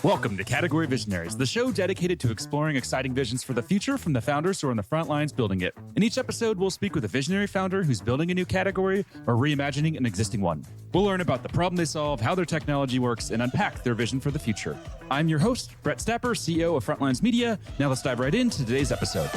Welcome to Category Visionaries, the show dedicated to exploring exciting visions for the future from the founders who are on the front lines building it. In each episode, we'll speak with a visionary founder who's building a new category or reimagining an existing one. We'll learn about the problem they solve, how their technology works, and unpack their vision for the future. I'm your host, Brett Stapper, CEO of Frontlines Media. Now let's dive right into today's episode.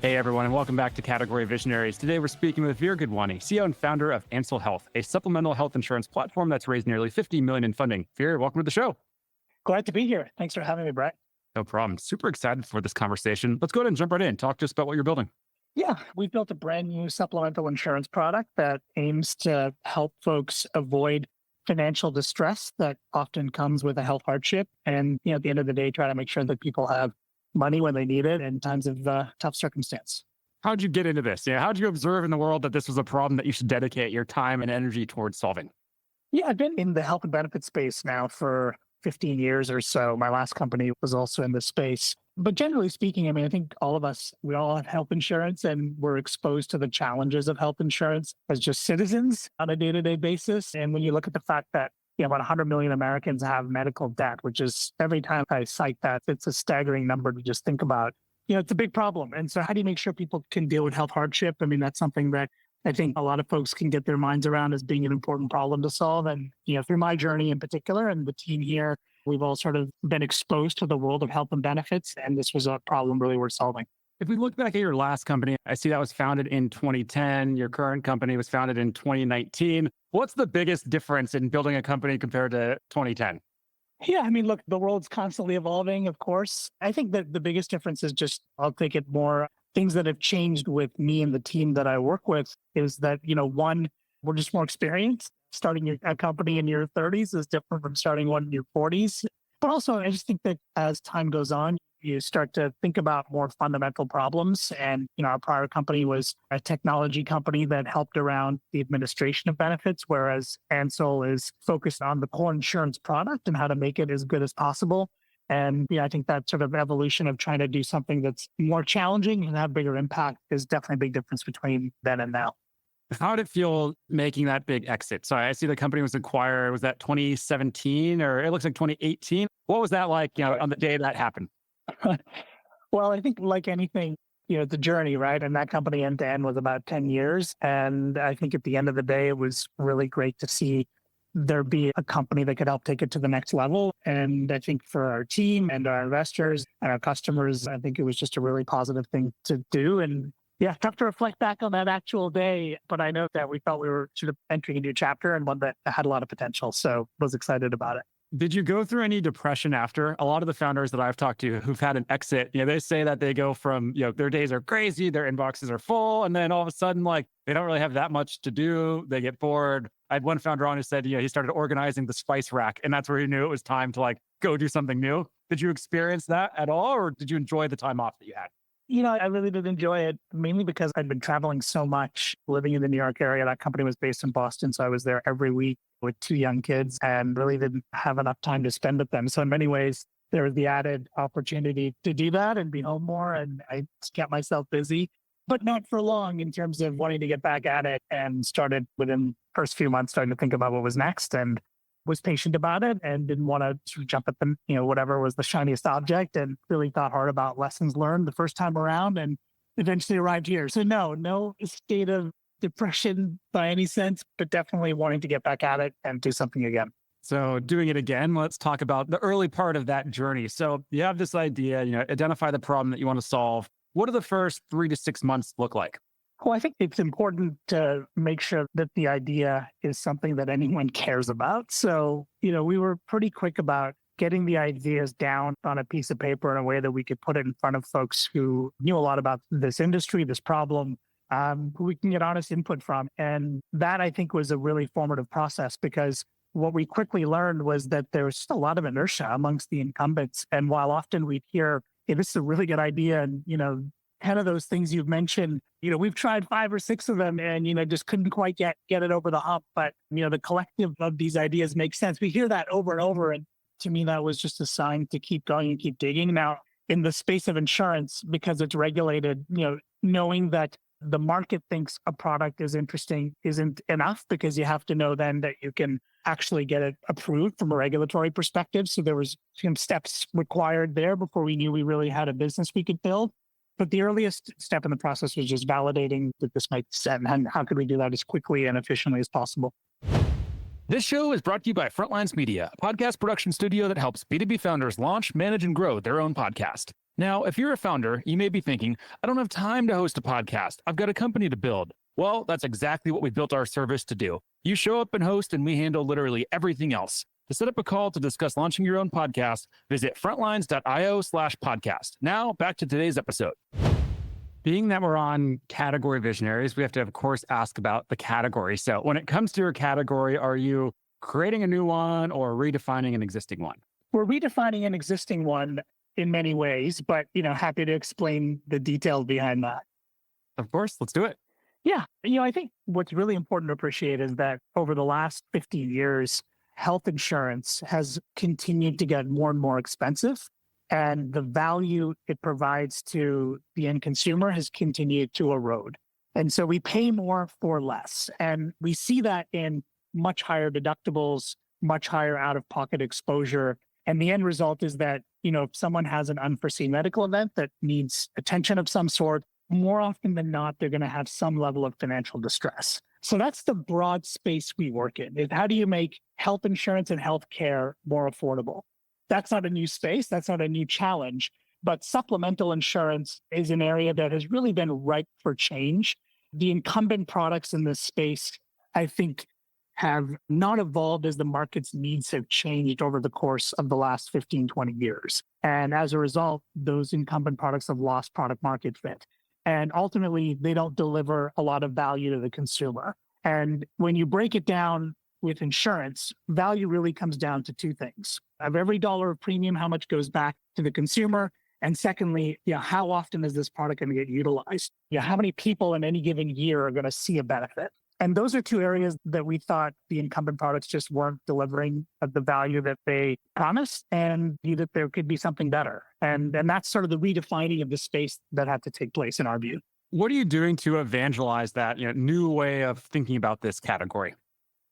Hey everyone, and welcome back to Category Visionaries. Today we're speaking with Veer Gidwaney, CEO and founder of Ansel Health, a supplemental health insurance platform that's raised nearly $50 million in funding. Veer, welcome to the show. Glad to be here. Thanks for having me, Brett. No problem. Super excited for this conversation. Let's go ahead and jump right in. Talk to us about what you're building. Yeah, we've built a brand new supplemental insurance product that aims to help folks avoid financial distress that often comes with a health hardship. And at the end of the day, try to make sure that people have money when they need it in times of tough circumstance. How'd you get into this? How'd you observe in the world that this was a problem that you should dedicate your time and energy towards solving? Yeah, I've been in the health and benefits space now for 15 years or so. My last company was also in this space. But generally speaking, I think all of us, we all have health insurance and we're exposed to the challenges of health insurance as just citizens on a day-to-day basis. And when you look at the fact that about 100 million Americans have medical debt, which is, every time I cite that, it's a staggering number to just think about. It's a big problem. And so how do you make sure people can deal with health hardship? That's something that I think a lot of folks can get their minds around as being an important problem to solve. And, through my journey in particular and the team here, we've all sort of been exposed to the world of health and benefits. And this was a problem really worth solving. If we look back at your last company, I see that was founded in 2010. Your current company was founded in 2019. What's the biggest difference in building a company compared to 2010? Yeah, look, the world's constantly evolving, of course. I think that the biggest difference is just, I'll take it more, things that have changed with me and the team that I work with is that, one, we're just more experienced. Starting a company in your 30s is different from starting one in your 40s. But also, I just think that as time goes on, you start to think about more fundamental problems. And, our prior company was a technology company that helped around the administration of benefits, whereas Ansel is focused on the core insurance product and how to make it as good as possible. And I think that sort of evolution of trying to do something that's more challenging and have bigger impact is definitely a big difference between then and now. How did it feel making that big exit? So I see the company was acquired, was that 2017 or it looks like 2018? What was that like, on the day that happened? Well, I think like anything, it's a journey, right? And that company end to end was about 10 years. And I think at the end of the day, it was really great to see there be a company that could help take it to the next level. And I think for our team and our investors and our customers, I think it was just a really positive thing to do. And yeah, tough to reflect back on that actual day, but I know that we felt we were sort of entering a new chapter and one that had a lot of potential. So I was excited about it. Did you go through any depression after? A lot of the founders that I've talked to who've had an exit, they say that they go from, their days are crazy, their inboxes are full, and then all of a sudden, they don't really have that much to do. They get bored. I had one founder on who said, he started organizing the spice rack, and that's where he knew it was time to go do something new. Did you experience that at all, or did you enjoy the time off that you had? I really did enjoy it, mainly because I'd been traveling so much, living in the New York area. That company was based in Boston, so I was there every week with 2 young kids and really didn't have enough time to spend with them. So in many ways, there was the added opportunity to do that and be home more, and I kept myself busy, but not for long in terms of wanting to get back at it, and started within the first few months starting to think about what was next and was patient about it and didn't want to sort of jump at them, whatever was the shiniest object, and really thought hard about lessons learned the first time around and eventually arrived here. So no state of depression by any sense, but definitely wanting to get back at it and do something again. So doing it again, let's talk about the early part of that journey. So you have this idea, identify the problem that you want to solve. What do the first 3 to 6 months look like? Well, I think it's important to make sure that the idea is something that anyone cares about. So, we were pretty quick about getting the ideas down on a piece of paper in a way that we could put it in front of folks who knew a lot about this industry, this problem, who we can get honest input from. And that, I think, was a really formative process, because what we quickly learned was that there was just a lot of inertia amongst the incumbents. And while often we'd hear, hey, this is a really good idea, and, 10 of those things you've mentioned, we've tried 5 or 6 of them and, just couldn't quite get it over the hump. But, the collective of these ideas makes sense. We hear that over and over. And to me, that was just a sign to keep going and keep digging. Now, in the space of insurance, because it's regulated, knowing that the market thinks a product is interesting isn't enough, because you have to know then that you can actually get it approved from a regulatory perspective. So there was some steps required there before we knew we really had a business we could build. But the earliest step in the process was just validating that this makes sense, and how could we do that as quickly and efficiently as possible. This show is brought to you by Frontlines Media, a podcast production studio that helps B2B founders launch, manage, and grow their own podcast. Now, if you're a founder, you may be thinking, I don't have time to host a podcast. I've got a company to build. Well, that's exactly what we built our service to do. You show up and host, and we handle literally everything else. To set up a call to discuss launching your own podcast, visit frontlines.io/podcast. Now, back to today's episode. Being that we're on Category Visionaries, we have to, of course, ask about the category. So when it comes to your category, are you creating a new one or redefining an existing one? We're redefining an existing one in many ways, but, happy to explain the details behind that. Of course, let's do it. Yeah. I think what's really important to appreciate is that over the last 15 years, health insurance has continued to get more and more expensive, and the value it provides to the end consumer has continued to erode. And so we pay more for less. And we see that in much higher deductibles, much higher out-of-pocket exposure. And the end result is that, if someone has an unforeseen medical event that needs attention of some sort, more often than not, they're going to have some level of financial distress. So that's the broad space we work in, is how do you make health insurance and healthcare more affordable? That's not a new space. That's not a new challenge. But supplemental insurance is an area that has really been ripe for change. The incumbent products in this space, I think, have not evolved as the market's needs have changed over the course of the last 15, 20 years. And as a result, those incumbent products have lost product market fit. And ultimately, they don't deliver a lot of value to the consumer. And when you break it down with insurance, value really comes down to two things. Of every dollar of premium, how much goes back to the consumer? And secondly, how often is this product going to get utilized? How many people in any given year are going to see a benefit? And those are two areas that we thought the incumbent products just weren't delivering at the value that they promised, and knew that there could be something better. And that's sort of the redefining of the space that had to take place in our view. What are you doing to evangelize that new way of thinking about this category?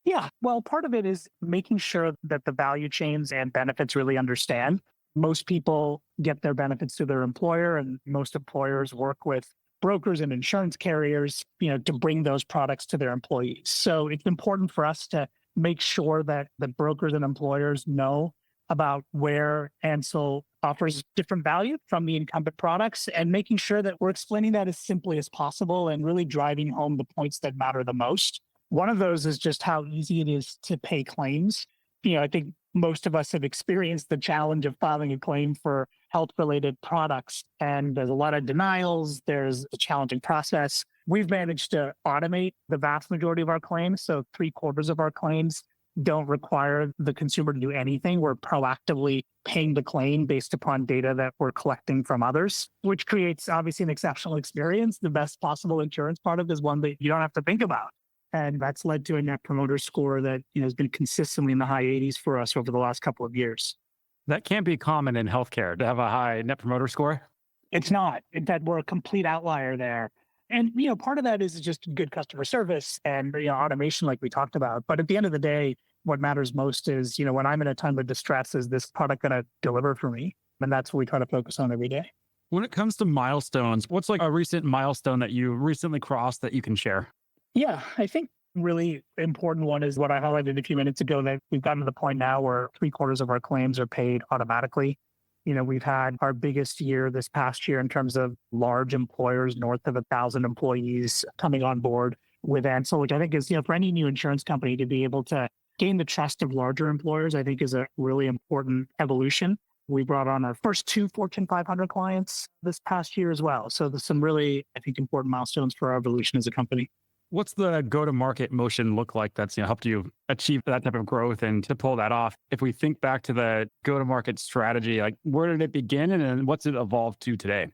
Yeah, well, part of it is making sure that the value chains and benefits really understand. Most people get their benefits through their employer, and most employers work with brokers and insurance carriers, to bring those products to their employees. So it's important for us to make sure that the brokers and employers know about where Ansel offers different value from the incumbent products, and making sure that we're explaining that as simply as possible and really driving home the points that matter the most. One of those is just how easy it is to pay claims. I think most of us have experienced the challenge of filing a claim for health-related products, and there's a lot of denials. There's a challenging process. We've managed to automate the vast majority of our claims. So 3/4 of our claims don't require the consumer to do anything. We're proactively paying the claim based upon data that we're collecting from others, which creates obviously an exceptional experience. The best possible insurance product is one that you don't have to think about. And that's led to a net promoter score that has been consistently in the high 80s for us over the last couple of years. That can't be common in healthcare to have a high net promoter score. It's not. In fact, we're a complete outlier there. And, part of that is just good customer service and, automation like we talked about. But at the end of the day, what matters most is, when I'm in a time of distress, is this product going to deliver for me? And that's what we try to focus on every day. When it comes to milestones, what's like a recent milestone that you recently crossed that you can share? Yeah, I think really important one is what I highlighted a few minutes ago, that we've gotten to the point now where 3/4 of our claims are paid automatically. We've had our biggest year this past year in terms of large employers, north of 1,000 employees coming on board with Ansel, which I think is, for any new insurance company to be able to gain the trust of larger employers, I think is a really important evolution. We brought on our first 2 Fortune 500 clients this past year as well. So there's some really, I think, important milestones for our evolution as a company. What's the go-to-market motion look like that's helped you achieve that type of growth and to pull that off? If we think back to the go-to-market strategy, like where did it begin and what's it evolved to today?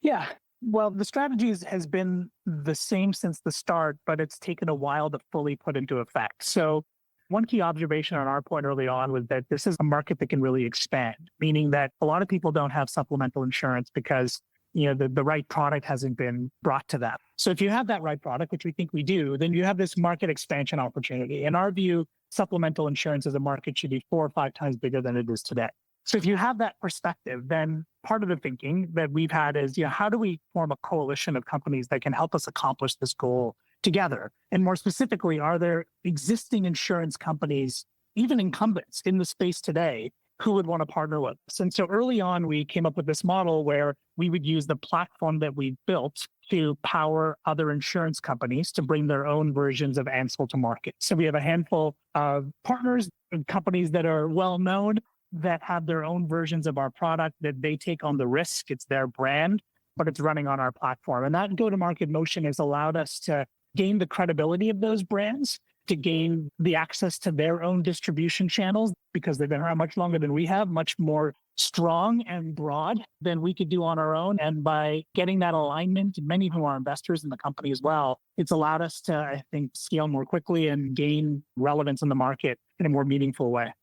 Yeah, well, the strategy has been the same since the start, but it's taken a while to fully put into effect. So one key observation on our point early on was that this is a market that can really expand, meaning that a lot of people don't have supplemental insurance because the right product hasn't been brought to them. So if you have that right product, which we think we do, then you have this market expansion opportunity. In our view, supplemental insurance as a market should be 4 or 5 times bigger than it is today. So if you have that perspective, then part of the thinking that we've had is, how do we form a coalition of companies that can help us accomplish this goal together? And more specifically, are there existing insurance companies, even incumbents in the space today, who would want to partner with us? And so early on, we came up with this model where we would use the platform that we built to power other insurance companies to bring their own versions of Ansel to market. So we have a handful of partners and companies that are well known that have their own versions of our product that they take on the risk. It's their brand, but it's running on our platform. And that go-to-market motion has allowed us to gain the credibility of those brands, to gain the access to their own distribution channels, because they've been around much longer than we have, much more strong and broad than we could do on our own. And by getting that alignment, many who are investors in the company as well, it's allowed us to, I think, scale more quickly and gain relevance in the market in a more meaningful way.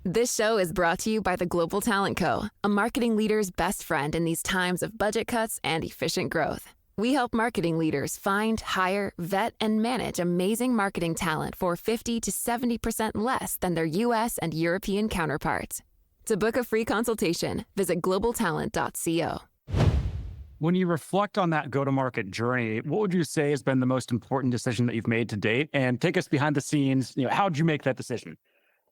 This show is brought to you by the Global Talent Co., a marketing leader's best friend in these times of budget cuts and efficient growth. We help marketing leaders find, hire, vet, and manage amazing marketing talent for 50 to 70% less than their U.S. and European counterparts. To book a free consultation, visit globaltalent.co. When you reflect on that go-to-market journey, what would you say has been the most important decision that you've made to date? And take us behind the scenes. How did you make that decision?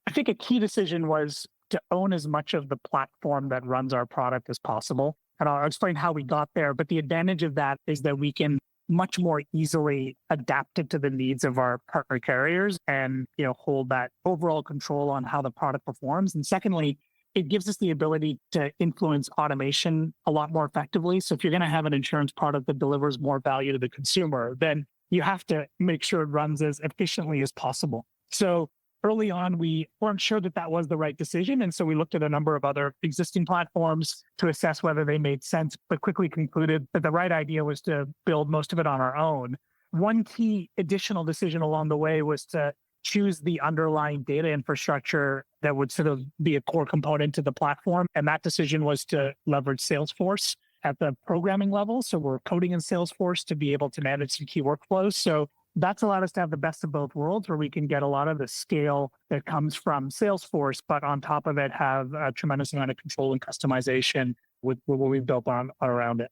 I think a key decision was to own as much of the platform that runs our product as possible. And I'll explain how we got there. But the advantage of that is that we can much more easily adapt it to the needs of our partner carriers and hold that overall control on how the product performs. And secondly, it gives us the ability to influence automation a lot more effectively. So if you're going to have an insurance product that delivers more value to the consumer, then you have to make sure it runs as efficiently as possible. So early on, we weren't sure that that was the right decision. And so we looked at a number of other existing platforms to assess whether they made sense, but quickly concluded that the right idea was to build most of it on our own. One key additional decision along the way was to choose the underlying data infrastructure that would sort of be a core component to the platform. And that decision was to leverage Salesforce at the programming level. So we're coding in Salesforce to be able to manage some key workflows. So that's allowed us to have the best of both worlds, where we can get a lot of the scale that comes from Salesforce, but on top of it, have a tremendous amount of control and customization with what we've built around it.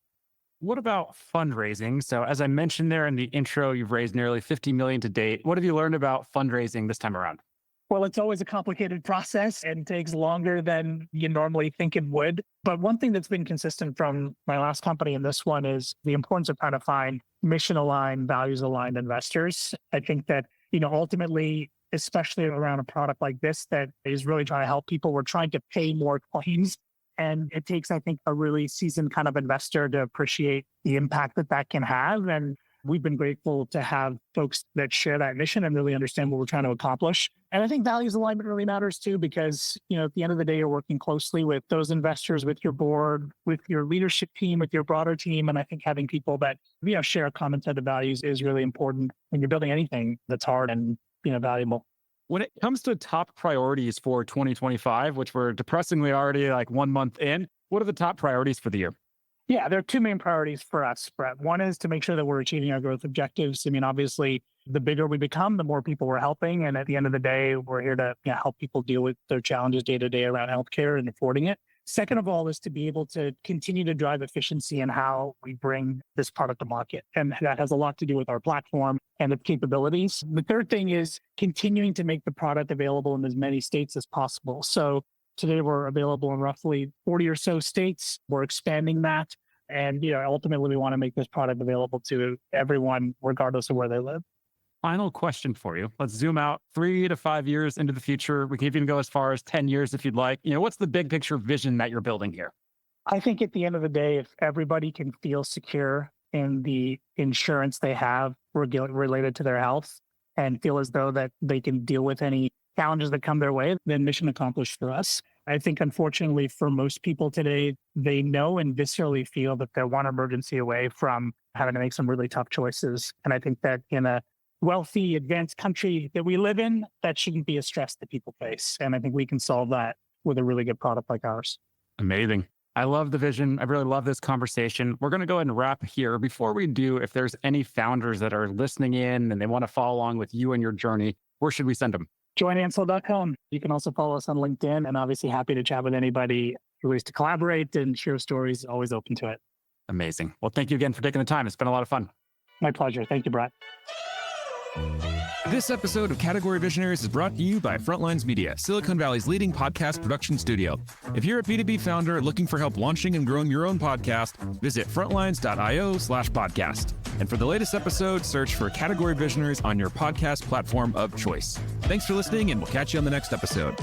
What about fundraising? So as I mentioned there in the intro, you've raised nearly 50 million to date. What have you learned about fundraising this time around? Well, it's always a complicated process and takes longer than you normally think it would. But one thing that's been consistent from my last company and this one is the importance of trying to find mission-aligned, values-aligned investors. I think that, ultimately, especially around a product like this that is really trying to help people, we're trying to pay more claims. And it takes, I think, a really seasoned kind of investor to appreciate the impact that that can have. And we've been grateful to have folks that share that mission and really understand what we're trying to accomplish. And I think values alignment really matters too, because, at the end of the day, you're working closely with those investors, with your board, with your leadership team, with your broader team. And I think having people that, share a common set of values is really important when you're building anything that's hard and, valuable. When it comes to top priorities for 2025, which we're depressingly already like 1 month in, what are the top priorities for the year? Yeah, there are 2 main priorities for us, Brett. One is to make sure that we're achieving our growth objectives. I mean, obviously, the bigger we become, the more people we're helping. And at the end of the day, we're here to help people deal with their challenges day to day around healthcare and affording it. Second of all is to be able to continue to drive efficiency in how we bring this product to market. And that has a lot to do with our platform and its capabilities. The third thing is continuing to make the product available in as many states as possible. So today we're available in roughly 40 or so states. We're expanding that. And, ultimately we want to make this product available to everyone, regardless of where they live. Final question for you. Let's zoom out 3 to 5 years into the future. We can even go as far as 10 years if you'd like. What's the big picture vision that you're building here? I think at the end of the day, if everybody can feel secure in the insurance they have related to their health and feel as though that they can deal with any challenges that come their way, then mission accomplished for us. I think, unfortunately, for most people today, they know and viscerally feel that they're one emergency away from having to make some really tough choices. And I think that in a wealthy, advanced country that we live in, that shouldn't be a stress that people face. And I think we can solve that with a really good product like ours. Amazing. I love the vision. I really love this conversation. We're going to go ahead and wrap here. Before we do, if there's any founders that are listening in and they want to follow along with you and your journey, where should we send them? Joinansel.com. You can also follow us on LinkedIn, and obviously happy to chat with anybody who ways to collaborate and share stories. Always open to it. Amazing. Well, thank you again for taking the time. It's been a lot of fun. My pleasure. Thank you, Brett. This episode of Category Visionaries is brought to you by Frontlines Media, Silicon Valley's leading podcast production studio. If you're a B2B founder looking for help launching and growing your own podcast, visit frontlines.io/podcast. And for the latest episode, search for Category Visionaries on your podcast platform of choice. Thanks for listening, and we'll catch you on the next episode.